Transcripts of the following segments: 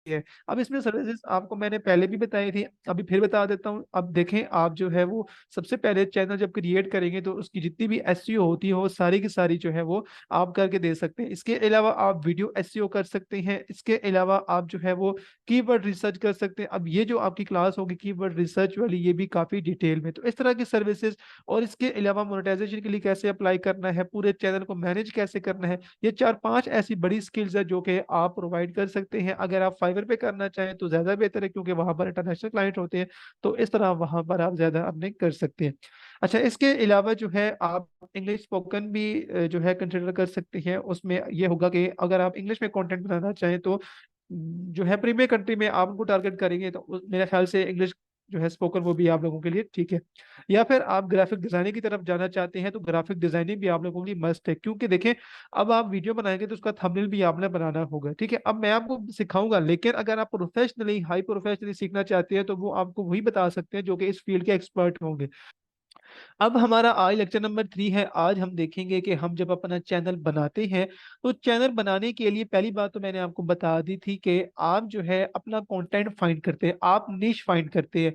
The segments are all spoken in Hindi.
है। अब इसमें सर्विसेज आपको मैंने पहले भी बताई थी, अभी फिर बता देता हूँ। अब देखें, आप जो है वो सबसे पहले चैनल जब क्रिएट करेंगे तो उसकी जितनी भी एसईओ होती है वो सारी की सारी जो है वो आप करके दे सकते हैं। इसके अलावा आप वीडियो एसईओ कर सकते हैं। इसके अलावा आप जो है वो कीवर्ड रिसर्च कर सकते हैं। अब ये जो आपकी क्लास होगी कीवर्ड रिसर्च वाली, ये भी काफी डिटेल में। तो इस तरह की सर्विसेज, और इसके अलावा मोनेटाइजेशन के लिए कैसे अप्लाई करना है, पूरे चैनल को मैनेज कैसे करना है, ये 4-5 ऐसी बड़ी स्किल्स है जो कि आप प्रोवाइड कर सकते हैं। अगर आप फाइवर पे करना चाहें तो ज्यादा बेहतर है, क्योंकि वहां पर इंटरनेशनल क्लाइंट होते हैं, तो इस तरह वहां पर आप ज्यादा अर्निंग कर सकते हैं। अच्छा, इसके अलावा जो है आप इंग्लिश स्पोकन भी जो है कंसिडर कर सकते हैं। उसमें ये होगा कि अगर आप इंग्लिश में कंटेंट बनाना चाहें तो जो है प्रीमियर कंट्री में आप उनको टारगेट करेंगे, तो मेरे ख्याल से इंग्लिश जो है स्पोकन वो भी आप लोगों के लिए ठीक है। या फिर आप ग्राफिक डिजाइनिंग की तरफ जाना चाहते हैं तो ग्राफिक डिजाइनिंग भी आप लोगों के लिए मस्ट है, क्योंकि देखें, अब आप वीडियो बनाएंगे तो उसका थंबनेल भी आपने बनाना होगा, ठीक है। अब मैं आपको सिखाऊंगा, लेकिन अगर आप प्रोफेशनली हाई प्रोफेशनली सीखना चाहते हैं तो वो आपको वही बता सकते हैं जो कि इस फील्ड के एक्सपर्ट होंगे। अब हमारा आज लेक्चर नंबर 3 है। आज हम देखेंगे कि हम जब अपना चैनल बनाते हैं तो चैनल बनाने के लिए पहली बात तो मैंने आपको बता दी थी कि आप जो है अपना कंटेंट फाइंड करते हैं, आप निश फाइंड करते हैं।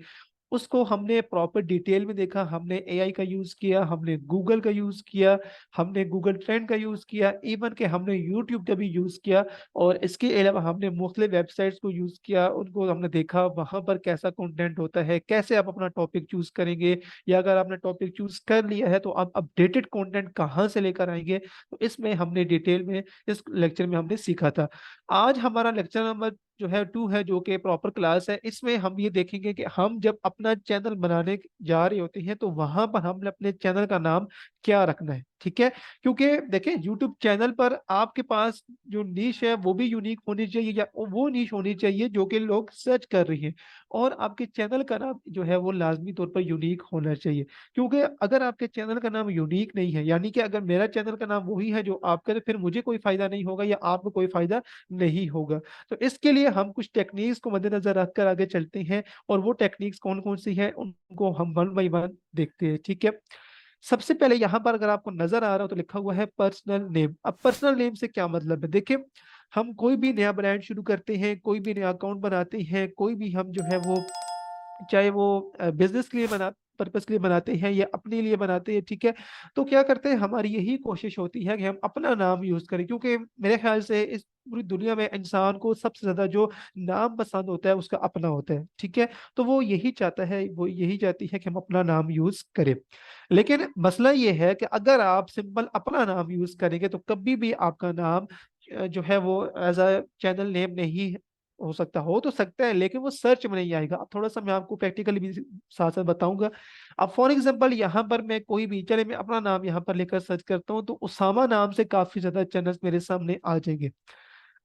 उसको हमने प्रॉपर डिटेल में देखा, हमने एआई का यूज किया, हमने गूगल का यूज किया, हमने गूगल ट्रेंड का यूज किया, इवन के हमने यूट्यूब का भी यूज किया। और इसके अलावा हमने मुख्तलिफ वेबसाइट्स को यूज किया, उनको हमने देखा वहां पर कैसा कंटेंट होता है, कैसे आप अपना टॉपिक चूज करेंगे, या अगर आपने टॉपिक चूज कर लिया है तो आप अपडेटेड कंटेंट कहाँ से लेकर आएंगे। तो इसमें हमने डिटेल में इस लेक्चर में हमने सीखा था। आज हमारा लेक्चर नंबर जो है 2 है, जो कि प्रॉपर क्लास है। इसमें हम ये देखेंगे कि हम जब अपना चैनल बनाने जा रहे होते हैं तो वहां पर हमने अपने चैनल का नाम क्या रखना है, ठीक है। क्योंकि देखें, यूट्यूब चैनल पर आपके पास जो नीश है वो भी यूनिक होनी चाहिए, या वो नीश होनी चाहिए जो कि लोग सर्च कर रही हैं। और आपके चैनल का नाम जो है वो लाजमी तौर पर यूनिक होना चाहिए। क्योंकि अगर आपके चैनल का नाम यूनिक नहीं है, यानी कि अगर मेरा चैनल का नाम वही है जो आपका, तो फिर मुझे कोई फायदा नहीं होगा या आपको कोई फायदा नहीं होगा। तो इसके लिए हम कुछ टेक्निक्स को मद्देनजर रखकर आगे चलते हैं, और वो टेक्निक्स कौन कौन सी है उनको हम वन बाई वन देखते हैं, ठीक है। सबसे पहले यहाँ पर अगर आपको नजर आ रहा हो तो लिखा हुआ है पर्सनल नेम। अब पर्सनल नेम से क्या मतलब है, देखिए, हम कोई भी नया ब्रांड शुरू करते हैं, कोई भी नया अकाउंट बनाते हैं, कोई भी हम जो है वो, चाहे वो बिजनेस के लिए बना पर्पस के लिए बनाते हैं या अपने लिए बनाते हैं, ठीक है। तो क्या करते हैं, हमारी यही कोशिश होती है कि हम अपना नाम यूज करें, क्योंकि मेरे ख्याल से इस पूरी दुनिया में इंसान को सबसे ज्यादा जो नाम पसंद होता है उसका अपना होता है, ठीक है। तो वो यही चाहता है, वो यही चाहती है कि हम अपना नाम यूज करें। लेकिन मसला ये है कि अगर आप सिंपल अपना नाम यूज करेंगे तो कभी भी आपका नाम जो है वो एज अ चैनल नेम नहीं हो सकता। हो तो सकता है लेकिन वो सर्च में नहीं आएगा। अब थोड़ा सा मैं आपको प्रैक्टिकली भी साथ साथ बताऊंगा। अब फॉर एग्जांपल यहाँ पर मैं कोई भी, चले मैं अपना नाम यहाँ पर लेकर सर्च करता हूँ तो उसामा नाम से काफी ज्यादा चैनल्स मेरे सामने आ जाएंगे।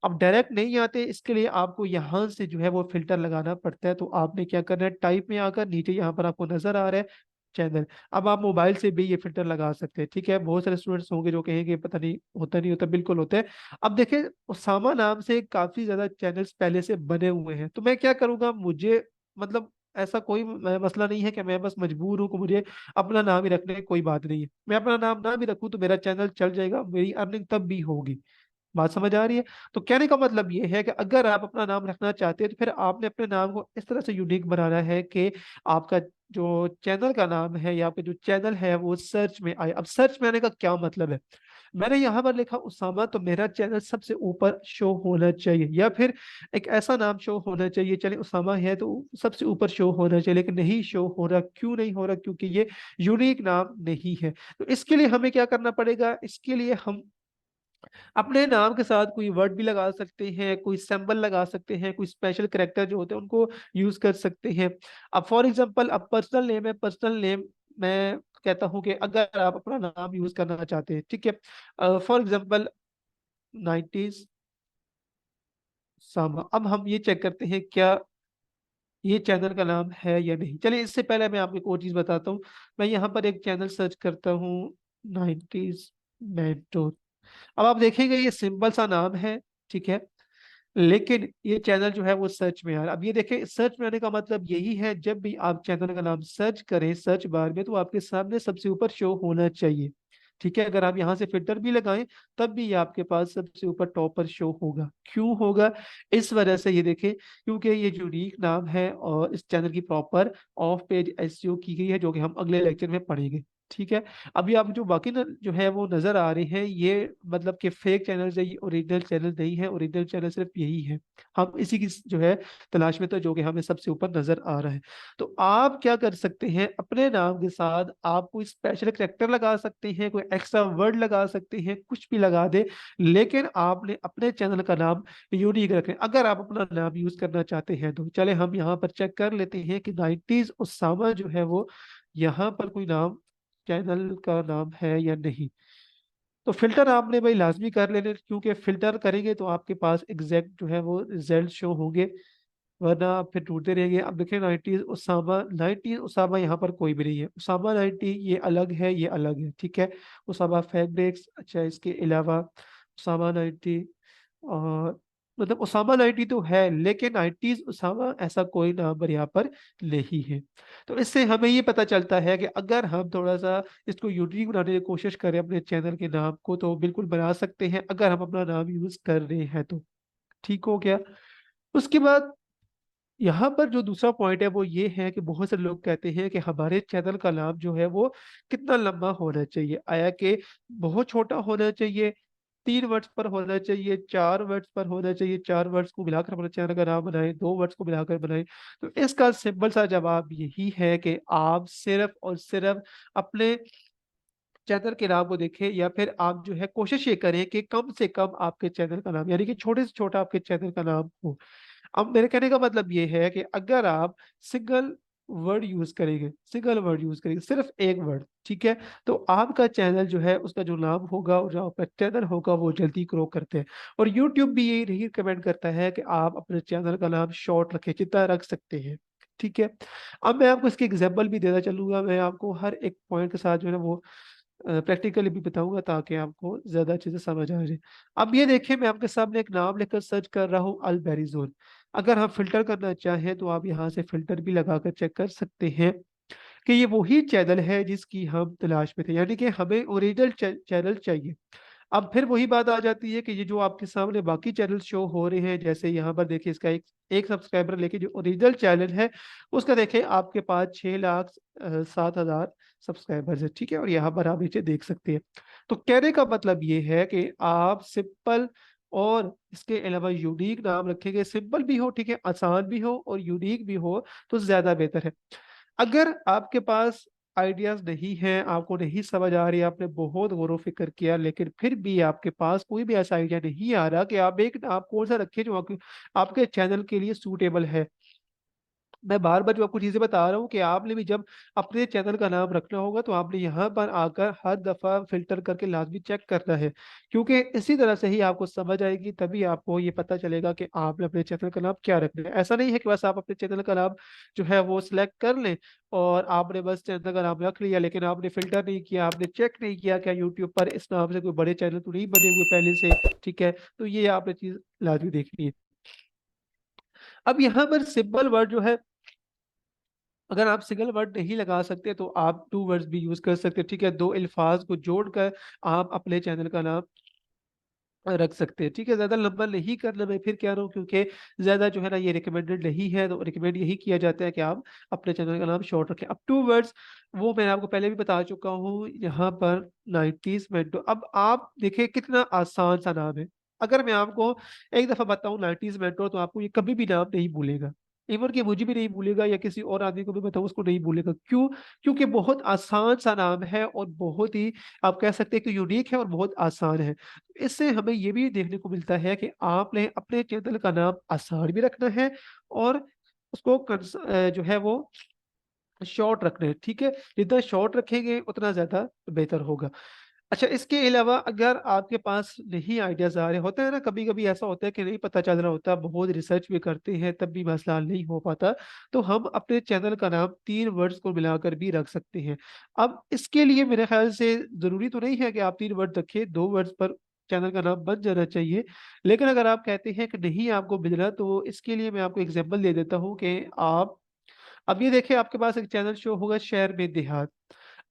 अब डायरेक्ट नहीं आते, इसके लिए आपको यहाँ से जो है वो फिल्टर लगाना पड़ता है। तो आपने क्या करना है, टाइप में आकर नीचे यहाँ पर आपको नजर आ रहा है चैनल। अब आप मोबाइल से भी ये फिल्टर लगा सकते हैं, ठीक है। बहुत सारे स्टूडेंट्स होंगे जो कहेंगे पता नहीं होता, नहीं होता, बिल्कुल होता है। अब देखिए, उसामा नाम से काफी ज्यादा चैनल्स पहले से बने हुए हैं, तो मैं क्या करूंगा, मुझे मतलब ऐसा कोई मसला नहीं है कि मैं बस मजबूर हूँ कि मुझे अपना नाम ही रखने की, कोई बात नहीं है। मैं अपना नाम ना भी रखूँ तो मेरा चैनल चल जाएगा, मेरी अर्निंग तब भी होगी। बात समझ आ रही है। तो कहने का मतलब ये है कि अगर आप अपना नाम रखना चाहते हैं तो फिर आपने अपने नाम को इस तरह से यूनिक बनाना है कि आपका जो चैनल का नाम है या आपका जो चैनल है वो सर्च में आए। अब सर्च में आने का क्या मतलब है, मैंने यहाँ पर लिखा उसामा तो मेरा चैनल सबसे ऊपर शो होना चाहिए, या फिर एक ऐसा नाम शो होना चाहिए, चले उसामा है तो सबसे ऊपर शो होना चाहिए, लेकिन नहीं शो हो रहा। क्यों नहीं हो रहा, क्योंकि ये यूनिक नाम नहीं है। तो इसके लिए हमें क्या करना पड़ेगा, इसके लिए हम अपने नाम के साथ कोई वर्ड भी लगा सकते हैं, कोई सिंबल लगा सकते हैं, कोई स्पेशल कैरेक्टर जो होते हैं उनको यूज कर सकते हैं। अब फॉर एग्जांपल, अब पर्सनल नेम है, पर्सनल नेम मैं कहता हूं कि अगर आप अपना नाम यूज करना चाहते हैं, ठीक है, फॉर एग्जांपल 90s सामा। अब हम ये चेक करते हैं क्या ये चैनल का नाम है या नहीं। चलिए, इससे पहले मैं आपको एक और चीज बताता हूँ। मैं यहाँ पर एक चैनल सर्च करता हूँ, 90s मेंटोर। अब आप देखेंगे ये सिंपल सा नाम है, ठीक है, लेकिन ये चैनल जो है वो सर्च में आ रहा है। अब ये देखें, सर्च में आने का मतलब यही है, जब भी आप चैनल का नाम सर्च करें सर्च बार में तो आपके सामने सबसे ऊपर शो होना चाहिए, ठीक है। अगर आप यहाँ से फिल्टर भी लगाएं तब भी ये आपके पास सबसे ऊपर टॉप पर शो होगा। क्यों होगा? इस वजह से ये देखें, क्योंकि ये यूनिक नाम है और इस चैनल की प्रॉपर ऑफ पेज एसईओ की गई है, जो कि हम अगले लेक्चर में पढ़ेंगे। ठीक है। अभी आप जो बाकी जो है वो नजर आ रहे हैं, ये मतलब कि फेक चैनल है, ये ओरिजिनल चैनल नहीं है। ओरिजिनल चैनल सिर्फ यही है, हम इसी की जो है तलाश में, तो जो कि हमें सबसे ऊपर नजर आ रहा है। तो आप क्या कर सकते हैं, अपने नाम के साथ आप कोई स्पेशल करेक्टर लगा सकते हैं, कोई एक्स्ट्रा वर्ड लगा सकते हैं, कुछ भी लगा दे, लेकिन आपने अपने चैनल का नाम यूनिक रखें। अगर आप अपना नाम यूज करना चाहते हैं तो चले हम यहाँ पर चेक कर लेते हैं कि 90s उसामा जो है वो यहाँ पर कोई नाम चैनल का नाम है या नहीं। तो फिल्टर आपने भाई लाजमी कर लेने, क्योंकि फिल्टर करेंगे तो आपके पास एग्जैक्ट जो है वो रिजल्ट शो होंगे, वरना आप फिर ढूंढते रहेंगे। अब देखिए 90s उसामा, 90s उसामा यहाँ पर कोई भी नहीं है। उसामा 90 ये अलग है, ये अलग है, ठीक है। उसामा फैब्रिक्स, अच्छा इसके अलावा उसामा 90 और मतलब उसामा 90 तो है, लेकिन 90s उसामा ऐसा कोई नाम पर यहाँ पर नहीं है। तो इससे हमें ये पता चलता है कि अगर हम थोड़ा सा इसको यूनिक बनाने की कोशिश करें अपने चैनल के नाम को, तो बिल्कुल बना सकते हैं अगर हम अपना नाम यूज कर रहे हैं तो। ठीक हो गया। उसके बाद यहाँ पर जो दूसरा पॉइंट है वो ये है कि बहुत से लोग कहते हैं कि हमारे चैनल का नाम जो है वो कितना लंबा होना चाहिए, आया कि बहुत छोटा होना चाहिए, 3 वर्ड्स पर होना चाहिए, 4 वर्ड्स पर होना चाहिए, 4 वर्ड्स को मिलाकर अपने चैनल का नाम बनाएं, 2 वर्ड्स को मिलाकर बनाएं। तो इसका सिंपल सा जवाब यही है कि आप सिर्फ और सिर्फ अपने चैनल के नाम को देखें, या फिर आप जो है कोशिश ये करें कि कम से कम आपके चैनल का नाम, यानी कि छोटे से छोटा आपके चैनल का नाम हो। अब मेरे कहने का मतलब ये है कि अगर आप सिंगल वर्ड यूज करेंगे, सिंगल वर्ड यूज करेंगे, सिर्फ एक वर्ड, ठीक है, तो आपका चैनल जो है उसका जो नाम होगा और जो आपका चैनल होगा वो जल्दी ग्रो करते हैं। और यूट्यूब भी यही रिकमेंड करता है कि आप अपने चैनल का नाम शॉर्ट रखें, जितना रख सकते हैं। ठीक है। अब मैं आपको इसके एग्जाम्पल भी देना चलूंगा, मैं आपको हर एक पॉइंट के साथ जो है ना वो प्रैक्टिकली भी बताऊंगा, ताकि आपको ज्यादा अच्छे से समझ आ जाए। अब ये देखिए, मैं आपके सामने एक नाम लेकर सर्च कर रहा हूँ, अल्बेरिजोन। अगर हम फिल्टर करना चाहें तो आप यहाँ से फिल्टर भी लगाकर चेक कर सकते हैं कि ये वही चैनल है जिसकी हम तलाश में थे, यानी कि हमें ओरिजिनल चैनल चाहिए। अब फिर वही बात आ जाती है कि ये जो आपके सामने बाकी चैनल शो हो रहे हैं, जैसे यहाँ पर देखिए इसका एक सब्सक्राइबर, लेकिन जो ओरिजिनल चैनल है उसका देखिए आपके पास 6,07,000 सब्सक्राइबर्स है। ठीक है। और यहाँ पर आप नीचे देख सकते हैं। तो कहने का मतलब ये है कि आप सिंपल और इसके अलावा यूनिक नाम रखेंगे, सिंपल भी हो, ठीक है, आसान भी हो और यूनिक भी हो, तो ज्यादा बेहतर है। अगर आपके पास आइडियाज नहीं है, आपको नहीं समझ आ रही, आपने बहुत गौर व फिक्र किया, लेकिन फिर भी आपके पास कोई भी ऐसा आइडिया नहीं आ रहा कि आप कौन सा रखें जो आपके चैनल के लिए सूटेबल है, मैं बार बार जो आपको चीजें बता रहा हूँ कि आपने भी जब अपने चैनल का नाम रखना होगा तो आपने यहाँ पर आकर हर दफा फिल्टर करके लाजमी चेक करना है, क्योंकि इसी तरह से ही आपको समझ आएगी, तभी आपको ये पता चलेगा कि आपने अपने चैनल का नाम क्या रखना है। ऐसा नहीं है कि बस आप अपने चैनल का नाम जो है वो सिलेक्ट कर लें और आपने बस चैनल का नाम रख लिया, लेकिन आपने फिल्टर नहीं किया, आपने चेक नहीं किया क्या यूट्यूब पर इस नाम से कोई बड़े चैनल तो नहीं बने हुए पहले से। ठीक है। तो ये आपने चीज लाजमी देखनी है। अब यहाँ पर सिंपल वर्ड जो है, अगर आप सिंगल वर्ड नहीं लगा सकते तो आप 2 वर्ड्स भी यूज कर सकते हैं। ठीक है। दो अल्फाज को जोड़कर आप अपने चैनल का नाम रख सकते हैं। ठीक है। ज्यादा लंबा नहीं करना, मैं फिर कह रहा हूँ, क्योंकि ज्यादा जो है ना ये रिकमेंडेड नहीं है, तो रिकमेंड यही किया जाता है कि आप अपने चैनल का नाम शॉर्ट रखें। अब 2 वर्ड्स वो मैं आपको पहले भी बता चुका हूँ, यहाँ पर 90s मेंटो। अब आप देखिए कितना आसान सा नाम है। अगर मैं आपको एक दफा बताऊं 90s मेंटोर, तो आपको ये कभी भी नाम नहीं भूलेगा, इवन कि मुझे भी नहीं भूलेगा, या किसी और आदमी को भी बताऊं उसको नहीं भूलेगा। क्यों? क्योंकि बहुत आसान सा नाम है और बहुत ही, आप कह सकते हैं कि यूनिक है और बहुत आसान है। इससे हमें ये भी देखने को मिलता है कि आपने अपने चैनल का नाम आसान भी रखना है और उसको जो है वो शॉर्ट रखना है। ठीक है। जितना शॉर्ट रखेंगे उतना ज्यादा बेहतर होगा। अच्छा, इसके अलावा अगर आपके पास नहीं आइडियाज आ रहे होते हैं ना, कभी कभी ऐसा होता है कि नहीं पता चल रहा होता, बहुत रिसर्च भी करते हैं तब भी मसला हल नहीं हो पाता, तो हम अपने चैनल का नाम 3 वर्ड्स को मिलाकर भी रख सकते हैं। अब इसके लिए मेरे ख्याल से जरूरी तो नहीं है कि आप 3 वर्ड रखें, 2 वर्ड्स पर चैनल का नाम बन जाना चाहिए। लेकिन अगर आप कहते हैं कि नहीं आपको मिलना, तो इसके लिए मैं आपको एग्जाम्पल दे देता हूँ कि आप अब ये देखिए आपके पास एक चैनल शो होगा शहर में देहात।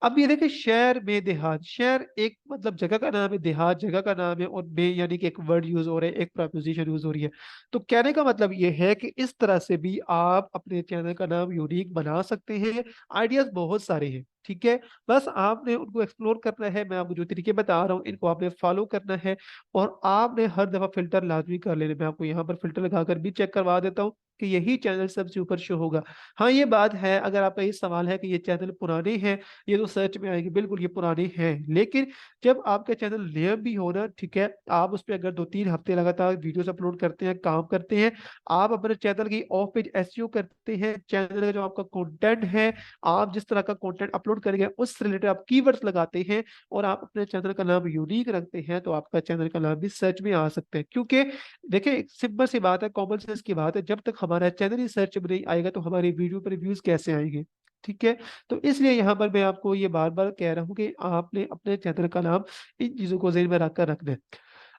अब ये देखिए, शहर में देहात, शहर एक मतलब जगह का नाम है, देहात जगह का नाम है, और में यानी कि एक वर्ड यूज हो रहा है, एक प्रपोजिशन यूज हो रही है। तो कहने का मतलब ये है कि इस तरह से भी आप अपने चैनल का नाम यूनिक बना सकते हैं। आइडियाज बहुत सारे हैं, ठीक है। बस आपने उनको एक्सप्लोर करना है, मैं आपको जो तरीके बता रहा हूँ इनको आपने फॉलो करना है। और आपने हर दफा फिल्टर लाजमी कर लेने, मैं आपको यहाँ पर फिल्टर लगाकर भी चेक करवा देता हूँ कि यही चैनल सबसे ऊपर शो होगा। हाँ, ये बात है, अगर आपका ये सवाल है कि ये चैनल पुराने हैं, ये तो सर्च में आएगी, बिल्कुल ये पुराने हैं। लेकिन जब आपका चैनल नया भी हो ना, ठीक है, आप उस पर अगर 2-3 हफ्ते लगातार वीडियोस अपलोड करते हैं, काम करते हैं, आप अपने चैनल की ऑफ पेज एसईओ करते हैं, चैनल का जो आपका कंटेंट है, आप जिस तरह का कंटेंट अपलोड करेंगे उस रिलेटेड आप कीवर्ड्स लगाते हैं, और आप अपने चैनल का नाम यूनिक रखते हैं, तो आपका चैनल का नाम भी सर्च में आ सकते हैं। क्योंकि देखिए, सिंपल सी बात है, कॉमन सेंस की बात है, जब तक हमारा चैनल ही सर्च में नहीं आएगा तो हमारी वीडियो पर रिव्यूज कैसे आएंगे? ठीक है। तो इसलिए यहाँ पर मैं आपको ये बार बार कह रहा हूँ कि आपने अपने चैनल का नाम इन चीजों को ज़हन में रखकर रखना है।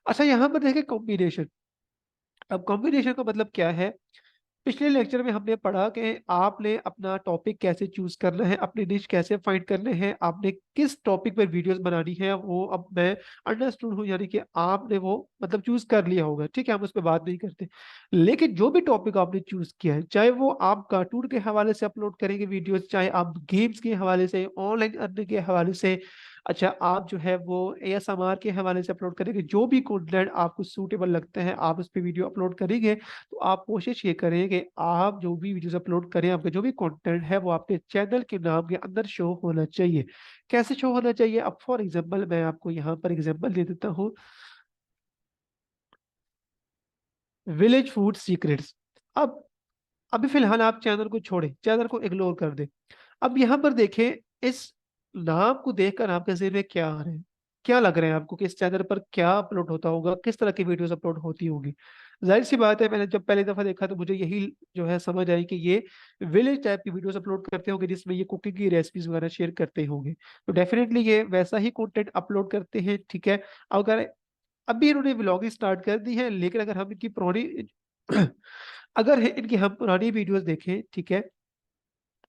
अच्छा, यहाँ पर देखिए कॉम्बिनेशन। अब कॉम्बिनेशन का मतलब क्या है? पिछले लेक्चर में हमने पढ़ा कि आपने अपना टॉपिक कैसे चूज करना है, अपनी निश कैसे फाइंड करने हैं, आपने किस टॉपिक पर वीडियोस बनानी है, वो अब मैं अंडरस्टूड हूँ, यानी कि आपने वो मतलब चूज कर लिया होगा, ठीक है, हम उस पर बात नहीं करते। लेकिन जो भी टॉपिक आपने चूज किया है, चाहे वो आप कार्टून के हवाले से अपलोड करेंगे वीडियोस, चाहे आप गेम्स के हवाले से, ऑनलाइन अर्निंग के हवाले से, अच्छा आप जो है वो एएसएमआर के हवाले से अपलोड करेंगे, जो भी कंटेंट आपको सूटेबल लगता है आप उस पर वीडियो अपलोड करेंगे, तो आप कोशिश ये करें कि आप जो भी वीडियोस अपलोड करें, आपका जो भी कंटेंट है वो आपके चैनल के नाम के अंदर शो होना चाहिए। कैसे शो होना चाहिए? अब फॉर एग्जांपल मैं आपको यहाँ पर एग्जांपल दे देता हूँ, विलेज फूड सीक्रेट्स। अब अभी फिलहाल आप चैनल को छोड़ें, चैनल को इग्नोर कर दें। अब यहाँ पर देखें, इस नाम को देखकर आपके ज़हन में क्या आ रहा है? क्या लग रहा है आपको कि इस चैनल पर क्या अपलोड होता होगा, किस तरह की वीडियोस अपलोड होती होगी? जाहिर सी बात है, मैंने जब पहली दफा देखा तो मुझे यही जो है समझ आई कि ये विलेज टाइप की वीडियोस अपलोड करते होंगे, जिसमें ये कुकिंग की रेसिपीज वगैरह शेयर करते होंगे। तो डेफिनेटली ये वैसा ही कंटेंट अपलोड करते हैं, ठीक है। अगर अभी इन्होंने व्लॉगिंग स्टार्ट कर दी है, लेकिन अगर हम इनकी पुरानी अगर इनकी हम पुरानी वीडियोस देखें, ठीक है,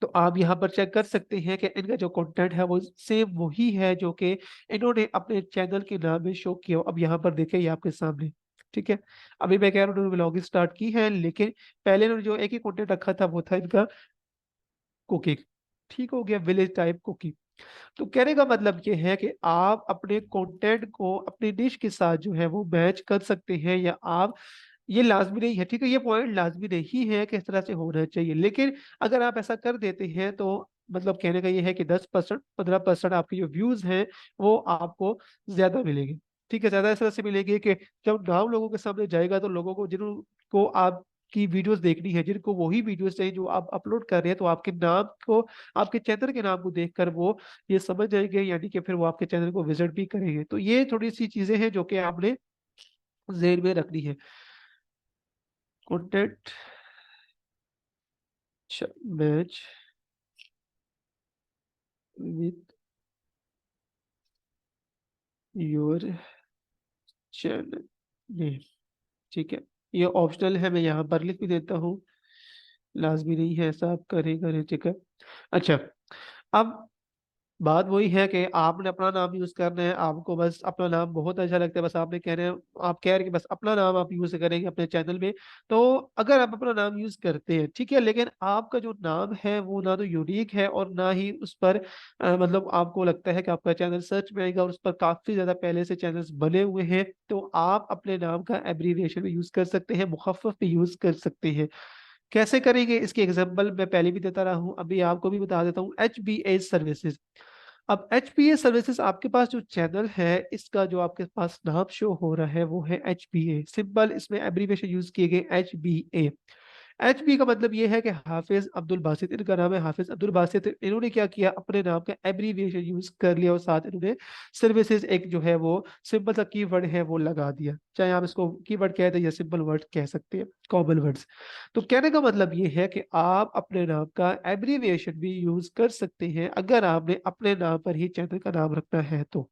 तो आप यहाँ पर चेक कर सकते हैं कि इनका जो कंटेंट है वो सेम वही है जो कि इन्होंने अपने चैनल के नाम में शो किया हो। अब यहाँ पर देखें, ये आपके सामने, ठीक है। अभी मैं कह रहा हूँ उन्होंने व्लॉगिंग स्टार्ट की है, लेकिन पहले उन्होंने जो एक ही कंटेंट रखा था वो था इनका कुकिंग। ठीक हो गया, विलेज टाइप कुकिंग। तो कहने का मतलब ये है कि आप अपने कंटेंट को अपनी डिश के साथ जो है वो मैच कर सकते हैं, या आप, ये लाजमी नहीं है, ठीक है, ये पॉइंट लाजमी नहीं है कि इस तरह से होना चाहिए, लेकिन अगर आप ऐसा कर देते हैं तो मतलब कहने का ये है कि 10% 15% आपके जो व्यूज हैं वो आपको ज्यादा मिलेंगे। ठीक है, ज्यादा इस तरह से मिलेंगे कि जब नाम लोगों के सामने जाएगा तो लोगों को, जिनको आपकी वीडियोस देखनी है, जिनको वही वीडियोस चाहिए जो आप अपलोड कर रहे हैं, तो आपके नाम को, आपके चैनल के नाम को देखकर वो ये समझ जाएंगे, यानी कि फिर वो आपके चैनल को विजिट भी करेंगे। तो ये थोड़ी सी चीजें हैं जो कि आपने जेल में रखनी है। Content match with your channel name, ठीक है। ये ऑप्शनल है, मैं यहाँ पर लिख भी देता हूँ, लाजमी नहीं है ऐसा आप करें, ठीक है। अच्छा, अब बात वही है कि आपने अपना नाम यूज करना है, आपको बस अपना नाम बहुत अच्छा लगता है, बस आपने कह रहे हैं, आप कह रहे हैं कि बस अपना नाम आप यूज करेंगे अपने चैनल में। तो अगर आप अपना नाम यूज करते हैं, ठीक है, लेकिन आपका जो नाम है वो ना तो यूनिक है और ना ही उस पर मतलब आपको लगता है कि आपका चैनल सर्च में आएगा, और उस पर काफी ज्यादा पहले से चैनल्स बने हुए हैं, तो आप अपने नाम का एब्रीविएशन भी यूज कर सकते हैं, मुखफ़फ़ भी यूज कर सकते हैं। कैसे करेंगे इसकी एग्जांपल मैं पहले भी देता रहा हूं, अभी आपको भी बता देता हूं। HBA services. अब HBA सर्विसेज, आपके पास जो चैनल है इसका जो आपके पास नाम शो हो रहा है वो है HBA, सिंपल इसमें एब्रीविएशन यूज किए गए HBA। HB का मतलब ये है कि हाफिज अब्दुल बासित, इनका नाम है हाफिज अब्दुल बासित। इन्होंने क्या किया, अपने नाम का एब्रीविएशन यूज कर लिया और साथ इन्होंने सर्विसेज एक जो है वो सिंपल सा कीवर्ड है वो लगा दिया, चाहे आप इसको कीवर्ड कहते हैं या सिंपल वर्ड कह सकते हैं, कॉमन वर्ड्स। तो कहने का मतलब ये है कि आप अपने नाम का एब्रीविएशन भी यूज कर सकते हैं अगर आपने अपने नाम पर ही चैनल का नाम रखना है तो।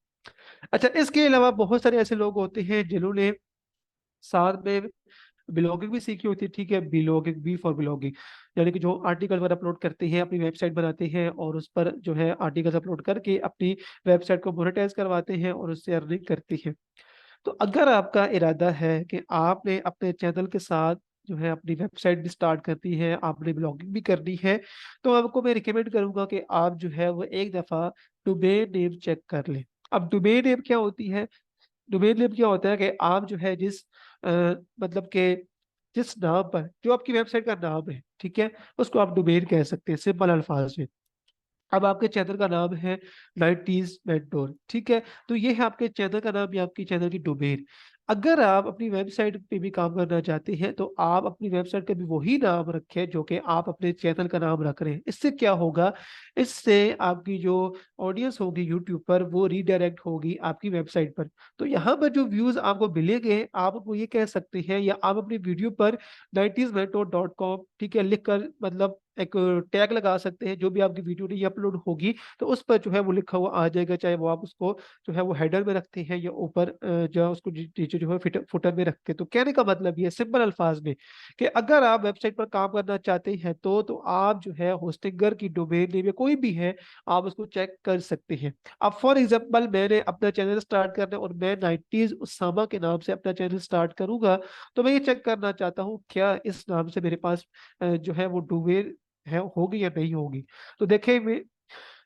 अच्छा, इसके अलावा बहुत सारे ऐसे लोग होते हैं जिन्होंने साथ में ब्लॉगिंग भी सीखी होती है, ठीक है, ब्लॉगिंग, बी फॉर ब्लॉगिंग, यानी कि जो आर्टिकल पर अपलोड करते हैं, अपनी वेबसाइट बनाते हैं और उस पर जो है आर्टिकल्स अपलोड करके अपनी वेबसाइट को मोनेटाइज करवाते हैं और उससे अर्निंग करते हैं। तो अगर आपका इरादा है कि आपने अपने चैनल के साथ जो है अपनी वेबसाइट भी स्टार्ट करनी है, आपने ब्लॉगिंग भी करनी है, तो आपको मैं रिकमेंड करूंगा कि आप जो है वो एक दफ़ा डोमेन नेम चेक कर लें। अब डोमेन नेम क्या होती है? डोमेन नेम क्या होता है कि आप जो है जिस अ, मतलब के जिस नाम पर जो आपकी वेबसाइट का नाम है, ठीक है, उसको आप डोमेन कह सकते हैं सिंपल अल्फाज में। अब आपके चैनल का नाम है 90s मेंटोर, ठीक है, तो ये है आपके चैनल का नाम या आपकी चैनल की डोमेन। अगर आप अपनी वेबसाइट पे भी काम करना चाहते हैं तो आप अपनी वेबसाइट का भी वही नाम रखें जो कि आप अपने चैनल का नाम रख रहे हैं। इससे क्या होगा, इससे आपकी जो ऑडियंस होगी यूट्यूब पर वो रीडायरेक्ट होगी आपकी वेबसाइट पर। तो यहाँ पर जो व्यूज आपको मिलेंगे, आप वो ये कह सकते हैं, या आप अपनी वीडियो पर 90smentor.com, ठीक है, लिख कर मतलब एक टैग लगा सकते हैं, जो भी आपकी वीडियो नहीं अपलोड होगी तो उस पर जो है वो लिखा हुआ आ जाएगा, चाहे वो आप उसको जो है वो हेडर में रखते हैं या ऊपर जो उसको नीचे जो है फुटर में रखते हैं। तो कहने का मतलब ये सिंपल अल्फाज में कि अगर आप वेबसाइट पर काम करना चाहते हैं तो आप जो है होस्टिंगर की डोमेन नेम या कोई भी है, आप उसको चेक कर सकते हैं। अब फॉर एग्जाम्पल मैंने अपना चैनल स्टार्ट करना है और मैं 90s उसामा के नाम से अपना चैनल स्टार्ट करूंगा, तो मैं ये चेक करना चाहता हूँ क्या इस नाम से मेरे पास जो है वो डोमेन है होगी या नहीं होगी। तो देखें, मैं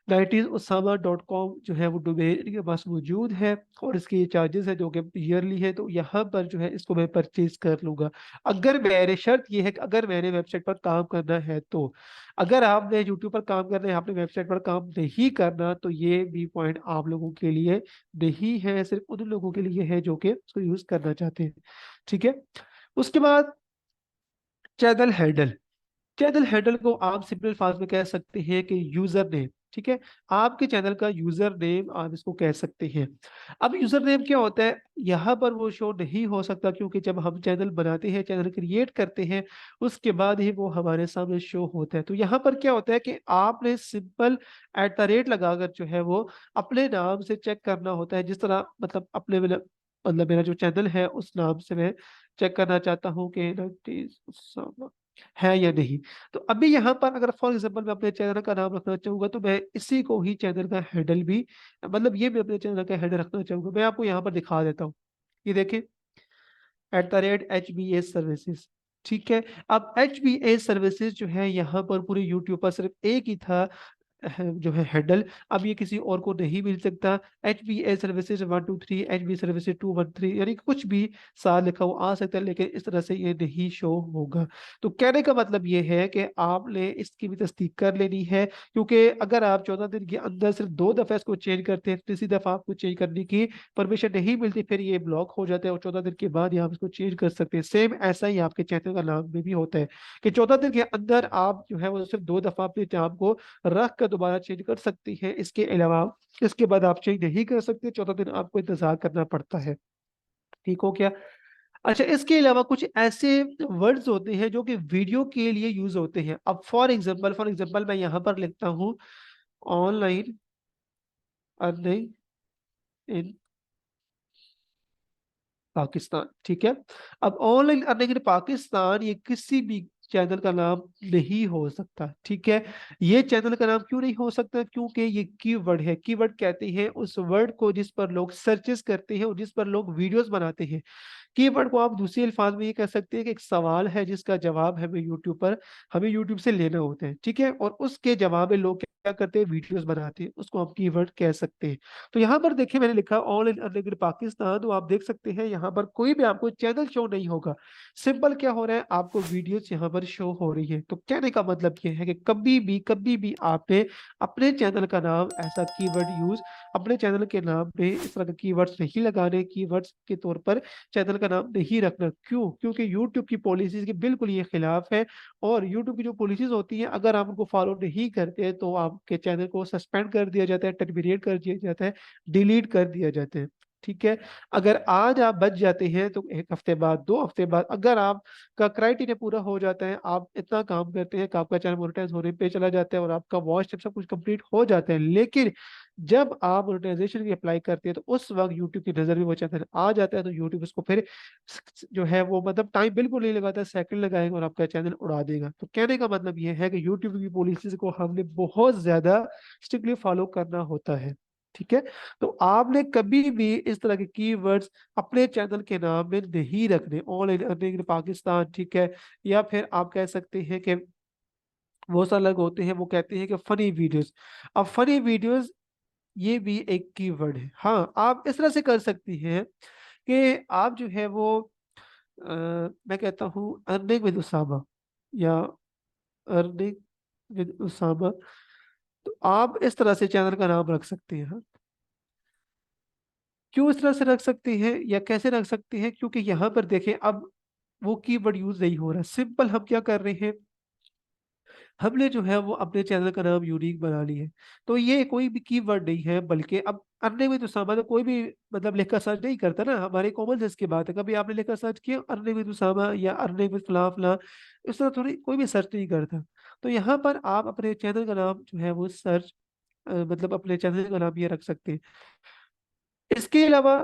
90susaमा.com जो है वो डोमेन इनके पास मौजूद है और इसके ये चार्जेस है जो कि ईयरली है, तो यहाँ पर जो है इसको मैं परचेज कर लूंगा। अगर मेरे शर्त ये है कि अगर मैंने वेबसाइट पर काम करना है तो, अगर आपने यूट्यूब पर काम करना है, आपने वेबसाइट पर काम नहीं करना, तो ये भी पॉइंट आप लोगों के लिए नहीं है, सिर्फ उन लोगों के लिए है जो कि उसको यूज करना चाहते हैं, ठीक है। उसके बाद चैनल हैंडल। चैनल हैंडल को आप सिंपल फास्ट में कह सकते हैं कि यूजर नेम, ठीक है, आपके चैनल का यूजर नेम आप इसको कह सकते हैं। अब यूजर नेम क्या होता है, यहाँ पर वो शो नहीं हो सकता क्योंकि जब हम चैनल बनाते हैं, चैनल क्रिएट करते हैं, उसके बाद ही वो हमारे सामने शो होता है। तो यहाँ पर क्या होता है कि आपने सिंपल @ लगाकर जो है वो अपने नाम से चेक करना होता है, जिस तरह मतलब अपने मतलब मेरा जो चैनल है उस नाम से मैं चेक करना चाहता हूँ कि है या नहीं। तो अभी यहाँ पर अगर फॉर एग्जाम्पल मैं अपने चैनल का नाम रखना चाहूंगा तो मैं इसी को ही चैनल का हैंडल भी, मतलब ये मैं अपने चैनल का हैंडल रखना चाहूंगा। मैं आपको यहाँ पर दिखा देता हूँ, ये देखें, @HBA सर्विसेज, ठीक है। अब HBA सर्विसेज जो है यहाँ पर पूरे यूट्यूब पर सिर्फ एक ही था जो है हैंडल, अब ये किसी और को नहीं मिल सकता। HBA सर्विसेज 123, HB सर्विसेज 213, यानी कि कुछ भी साल लिखा हुआ आ सकता है लेकिन इस तरह से ये नहीं शो होगा। तो कहने का मतलब ये है कि आपने इसकी भी तस्दीक कर लेनी है, क्योंकि अगर आप 14 दिन के अंदर सिर्फ 2 दफा इसको चेंज करते हैं, तीसरी दफा आपको चेंज करने की परमिशन नहीं मिलती, फिर ये ब्लॉक हो जाता है और 14 दिन के बाद ही आप इसको चेंज कर सकते हैं। सेम ऐसा ही आपके चैनल का नाम में भी होता है कि 14 दिन के अंदर आप जो है वो सिर्फ 2 दफा अपने नाम को रख कर दोबारा चेंज कर सकती है। इसके अलावा इसके बाद आप चेंज नहीं कर सकते, 14 दिन आपको इंतजार करना पड़ता है। ठीक हो क्या? अच्छा, इसके अलावा कुछ ऐसे वर्ड्स होते हैं जो कि वीडियो के लिए यूज होते हैं। अब फॉर एग्जाम्पल मैं यहाँ पर लिखता हूँ ऑनलाइन अर्निंग इन पाकिस्तान, ठीक है। अब ऑनलाइन अर्निंग इन पाकिस्तान ये किसी भी चैनल का नाम नहीं हो सकता, ठीक है। ये चैनल का नाम क्यों नहीं हो सकता? क्योंकि ये कीवर्ड है। कीवर्ड कहते हैं उस वर्ड को जिस पर लोग सर्चेस करते हैं और जिस पर लोग वीडियोस बनाते हैं। कीवर्ड को आप दूसरे अल्फाज में ये कह सकते हैं कि एक सवाल है जिसका जवाब हमें यूट्यूब से लेना होता है, ठीक है, और उसके जवाब में लोग क्या करते हैं, वीडियोस बनाते हैं, उसको हम कीवर्ड कह सकते हैं। तो यहाँ पर देखिए मैंने लिखा ऑल इन अर्निंग पाकिस्तान, तो आप देख सकते हैं यहाँ पर कोई भी आपको चैनल शो नहीं होगा। सिंपल क्या हो रहा है, आपको वीडियोस यहाँ पर शो हो रही है। तो कहने का मतलब ये है कि कभी भी आपने अपने चैनल का नाम ऐसा कीवर्ड यूज अपने चैनल के नाम पे इस तरह के कीवर्ड्स नहीं लगाने, कीवर्ड्स के तौर पर चैनल का नाम नहीं रखना। क्यों? क्योंकि यूट्यूब की पॉलिसीज के बिल्कुल ये खिलाफ है, और यूट्यूब की जो पॉलिसीज होती हैं अगर आप उनको फॉलो नहीं करते तो आपके चैनल को सस्पेंड कर दिया जाता है, टर्मिनेट कर दिया जाता है, डिलीट कर दिया जाता है। ठीक है। अगर आज आप बच जाते हैं तो एक हफ्ते बाद, 2 हफ्ते बाद, अगर आपका क्राइटेरिया पूरा हो जाता है, आप इतना काम करते हैं कि आपका चैनल मोनेटाइज होने पे चला जाता है और आपका वॉच टाइम सब कुछ कंप्लीट हो जाता है, लेकिन जब आप मोनेटाइजेशन की अप्लाई करते हैं तो उस वक्त यूट्यूब की नजर में वो चैनल आ जाता है, तो यूट्यूब उसको फिर जो है वो मतलब टाइम बिल्कुल नहीं लगाता, सेकंड लगाएगा और आपका चैनल उड़ा देगा। तो कहने का मतलब ये है कि यूट्यूब की पॉलिसीज को हमने बहुत ज्यादा स्ट्रिक्टली फॉलो करना होता है। ठीक है। तो आपने कभी भी इस तरह के कीवर्ड्स अपने चैनल के नाम में नहीं रखने, ऑनलाइन अर्निंग इन पाकिस्तान, ठीक है। या फिर आप कह सकते हैं कि बहुत सारे लोग होते हैं वो कहते हैं कि फनी वीडियोस। अब फनी वीडियोस ये भी एक कीवर्ड है। हाँ, आप इस तरह से कर सकती हैं कि आप जो है वो मैं कहता हूँ अर्निंग विद उसामा या अर्निंग विद उसामा, तो आप इस तरह से चैनल का नाम रख सकते हैं। हाँ। क्यों इस तरह से रख सकते हैं या कैसे रख सकते हैं, क्योंकि यहाँ पर देखें अब वो कीवर्ड यूज नहीं हो रहा, सिंपल हम क्या कर रहे हैं, हमने जो है वो अपने चैनल का नाम यूनिक बना ली है। तो ये कोई भी कीवर्ड नहीं है, बल्कि अब अर्निंग विद उसामा तो कोई भी मतलब लिखकर सर्च नहीं करता ना, हमारे कॉमन सेंस की बात है। कभी आपने लिखकर सर्च किया अर्निंग विद उसामा या अर्निंग विद फलां फलां, इस तरह थोड़ी कोई भी सर्च नहीं करता। तो यहाँ पर आप अपने चैनल का नाम जो है वो सर्च मतलब अपने चैनल का नाम ये रख सकते हैं। इसके अलावा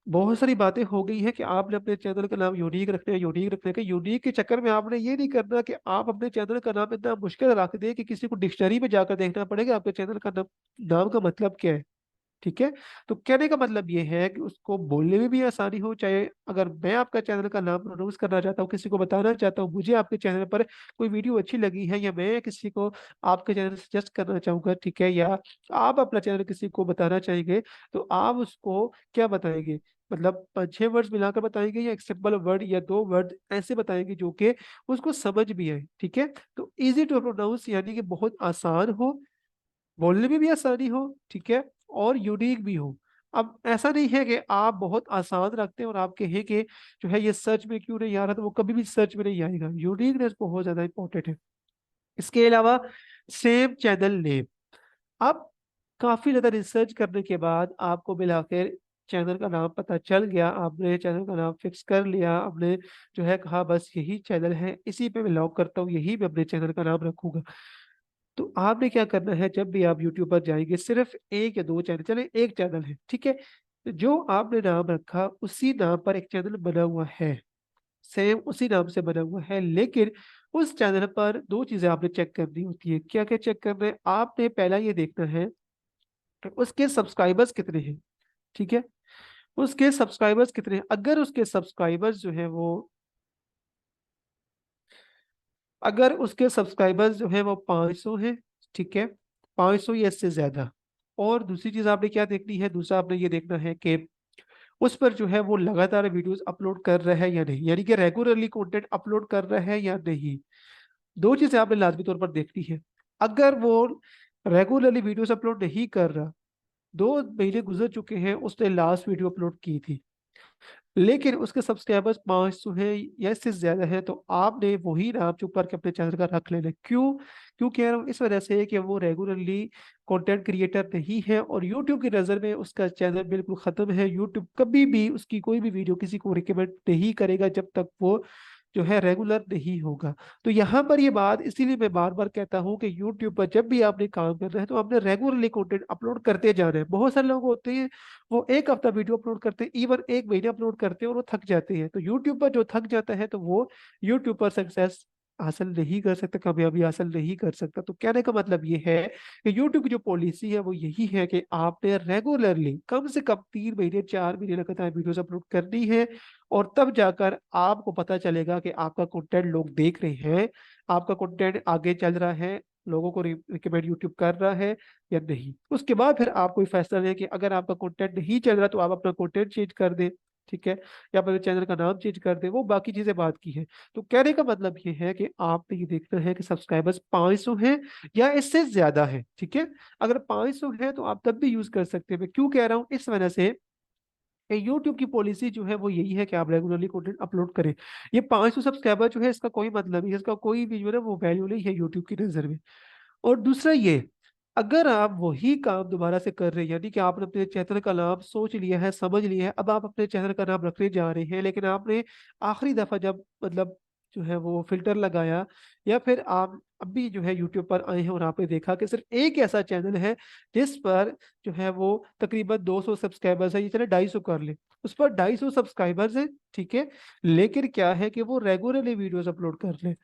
बहुत सारी बातें हो गई है कि आपने अपने चैनल का नाम यूनिक रखना है, यूनिक रखने का, यूनिक के चक्कर में आपने ये नहीं करना कि आप अपने चैनल का नाम इतना मुश्किल रख दें कि किसी को डिक्शनरी में जाकर देखना पड़ेगा आपके चैनल का नाम का मतलब क्या है। ठीक है। तो कहने का मतलब ये है कि उसको बोलने में भी आसानी हो, चाहे अगर मैं आपका चैनल का नाम प्रोनाउंस करना चाहता हूँ, किसी को बताना चाहता हूँ, मुझे आपके चैनल पर कोई वीडियो अच्छी लगी है, या मैं किसी को आपके चैनल सजेस्ट करना चाहूंगा, ठीक है, या आप अपना चैनल किसी को बताना चाहेंगे, तो आप उसको क्या बताएंगे, मतलब 5-6 वर्ड्स मिलाकर बताएंगे या एक सिंपल वर्ड या 2 वर्ड ऐसे बताएंगे जो कि उसको समझ भी आए। ठीक है। तो इजी टू प्रोनाउंस यानी कि बहुत आसान हो, बोलने में भी आसानी हो, ठीक है, और यूनिक भी हो। अब ऐसा नहीं है कि आप बहुत आसान रखते हैं और आप कहें कि जो है ये सर्च में क्यों नहीं आ रहा, तो वो कभी भी सर्च में नहीं आएगा। यूनिकनेस बहुत ज्यादा इंपॉर्टेंट है। इसके अलावा सेम चैनल नेम। अब काफी ज्यादा रिसर्च करने के बाद आपको मिलाकर चैनल का नाम पता चल गया, आपने चैनल का नाम फिक्स कर लिया, आपने जो है कहा बस यही चैनल है, इसी पे मैं लॉक करता हूँ, यही मैं अपने चैनल का नाम रखूंगा। तो आपने क्या करना है, जब भी आप यूट्यूब पर जाएंगे, सिर्फ 1 या 2 चैनल, चले एक चैनल है, ठीक है, तो जो आपने नाम रखा उसी नाम पर एक चैनल बना हुआ है, सेम उसी नाम से बना हुआ है, लेकिन उस चैनल पर 2 चीजें आपने चेक करनी होती है। क्या क्या चेक करना है, आपने पहला ये देखना है कि उसके सब्सक्राइबर्स कितने हैं। ठीक है। उसके सब्सक्राइबर्स कितने हैं, अगर उसके सब्सक्राइबर्स जो है वो, अगर उसके सब्सक्राइबर्स जो है वो 500 हैं, ठीक है, 500 या इससे ज्यादा। और दूसरी चीज आपने क्या देखनी है, दूसरा आपने ये देखना है कि उस पर जो है वो लगातार वीडियोस अपलोड कर रहा है या नहीं, यानी कि रेगुलरली कंटेंट अपलोड कर रहा है या नहीं। 2 चीजें आपने लाजमी तौर पर देखनी है। अगर वो रेगुलरली वीडियोस अपलोड नहीं कर रहा, 2 महीने गुजर चुके हैं उसने लास्ट वीडियो अपलोड की थी, लेकिन उसके सब्सक्राइबर्स 500 हैं या इससे ज्यादा है, तो आपने वही नाम चुप करके अपने चैनल का रख लेना। क्यों क्यों कह रहा हूँ, इस वजह से कि वो रेगुलरली कंटेंट क्रिएटर नहीं है और यूट्यूब की नज़र में उसका चैनल बिल्कुल ख़त्म है। यूट्यूब कभी भी उसकी कोई भी वीडियो किसी को रिकमेंड नहीं करेगा जब तक वो जो है रेगुलर नहीं होगा। तो यहाँ पर ये बात इसीलिए मैं बार बार कहता हूँ कि यूट्यूब पर जब भी आपने काम करना है तो आपने रेगुलरली कंटेंट अपलोड करते जाना है। बहुत सारे लोग होते हैं वो एक हफ्ता वीडियो अपलोड करते हैं, इवन एक महीने अपलोड करते हैं और वो थक जाते हैं। तो यूट्यूब पर जो थक जाता है तो वो यूट्यूब पर सक्सेस हासिल नहीं कर सकता, कामयाबी हासिल नहीं कर सकता। तो कहने का मतलब ये है कि यूट्यूब की जो पॉलिसी है वो यही है कि आपने रेगुलरली कम से कम 3 महीने 4 महीने लगातार वीडियोस अपलोड करनी है, और तब जाकर आपको पता चलेगा कि आपका कंटेंट लोग देख रहे हैं, आपका कंटेंट आगे चल रहा है, लोगों को रिकमेंड यूट्यूब कर रहा है या नहीं। उसके बाद फिर आप कोई फैसला लें कि अगर आपका कंटेंट नहीं चल रहा तो आप अपना कंटेंट चेंज कर दें, ठीक है, या अपने चैनल का नाम चेंज कर दें, वो बाकी चीजें बात की है। तो कहने का मतलब ये है कि आपने ये देखना है कि सब्सक्राइबर्स 500 हैं या इससे ज्यादा है। ठीक है। अगर 500 है तो आप तब भी यूज कर सकते हैं। मैं क्यों कह रहा हूँ, इस वजह से कि यूट्यूब की पॉलिसी जो है वो यही है कि आप रेगुलरली कंटेंट अपलोड करें। ये 500 सब्सक्राइबर जो है इसका कोई मतलब नहीं है, इसका कोई भी जो है वो वैल्यू नहीं है यूट्यूब की नजर में। और दूसरा ये अगर आप वही काम दोबारा से कर रहे हैं, यानी कि आपने अपने चैनल का नाम सोच लिया है, समझ लिया है, अब आप अपने चैनल का नाम रखने जा रहे हैं, लेकिन आपने आखिरी दफा जब मतलब जो है वो फिल्टर लगाया, या फिर आप अभी जो है यूट्यूब पर आए हैं और आपने देखा कि सिर्फ एक ऐसा चैनल है जिस पर जो है वो तकरीबन 200 सब्सक्राइबर्स है, ये चले 250 कर ले, उस पर 250 सब्सक्राइबर्स है, ठीक है, लेकिन क्या है कि वो रेगुलरली वीडियोस अपलोड कर ले।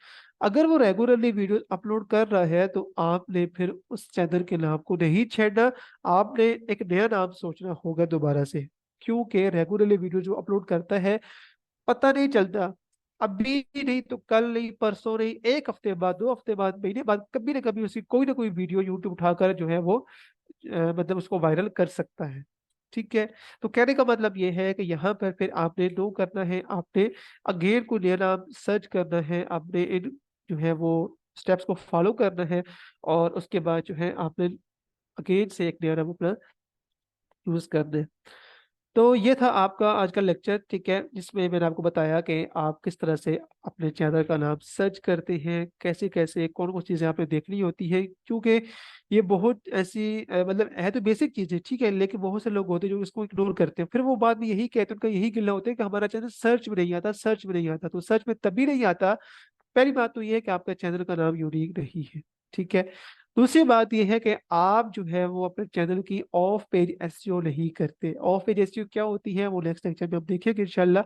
अगर वो रेगुलरली वीडियो अपलोड कर रहा है तो आपने फिर उस चैनल के नाम को नहीं छेड़ना, आपने एक नया नाम सोचना होगा दोबारा से, क्योंकि रेगुलरली वीडियो जो अपलोड करता है, पता नहीं चलता, अभी नहीं तो कल नहीं, परसों नहीं, एक हफ्ते बाद, 2 हफ्ते बाद, महीने बाद, कभी ना कभी उसकी कोई ना कोई वीडियो यूट्यूब उठाकर जो है वो मतलब उसको वायरल कर सकता है। ठीक है। तो कहने का मतलब ये है कि यहाँ पर फिर आपने नो करना है, आपने अगेन को नया नाम सर्च करना है, आपने इन जो है वो स्टेप्स को फॉलो करना है, और उसके बाद जो है आपने अगेन से एक नया नाम अपना यूज करना है। तो ये था आपका आज का लेक्चर, ठीक है, जिसमें मैंने आपको बताया कि आप किस तरह से अपने चैनल का नाम सर्च करते हैं, कैसे कैसे कौन कौन चीज़ें आपने देखनी होती है, क्योंकि ये बहुत ऐसी मतलब है तो बेसिक चीज़ है, ठीक है, लेकिन बहुत से लोग होते हैं जो इसको इग्नोर करते हैं, फिर वो बाद में यही कहते हैं, उनका यही गिल्ला होता है कि हमारा चैनल सर्च में नहीं आता, सर्च में नहीं आता। तो सर्च में तभी नहीं आता, पहली बात तो ये है कि आपका चैनल का नाम यूनिक नहीं है, ठीक है। दूसरी बात ये है कि आप जो है वो अपने चैनल की ऑफ पेज एसईओ नहीं करते। ऑफ पेज एसईओ क्या होती है वो नेक्स्ट लेक्चर में हम देखेंगे इंशाल्लाह।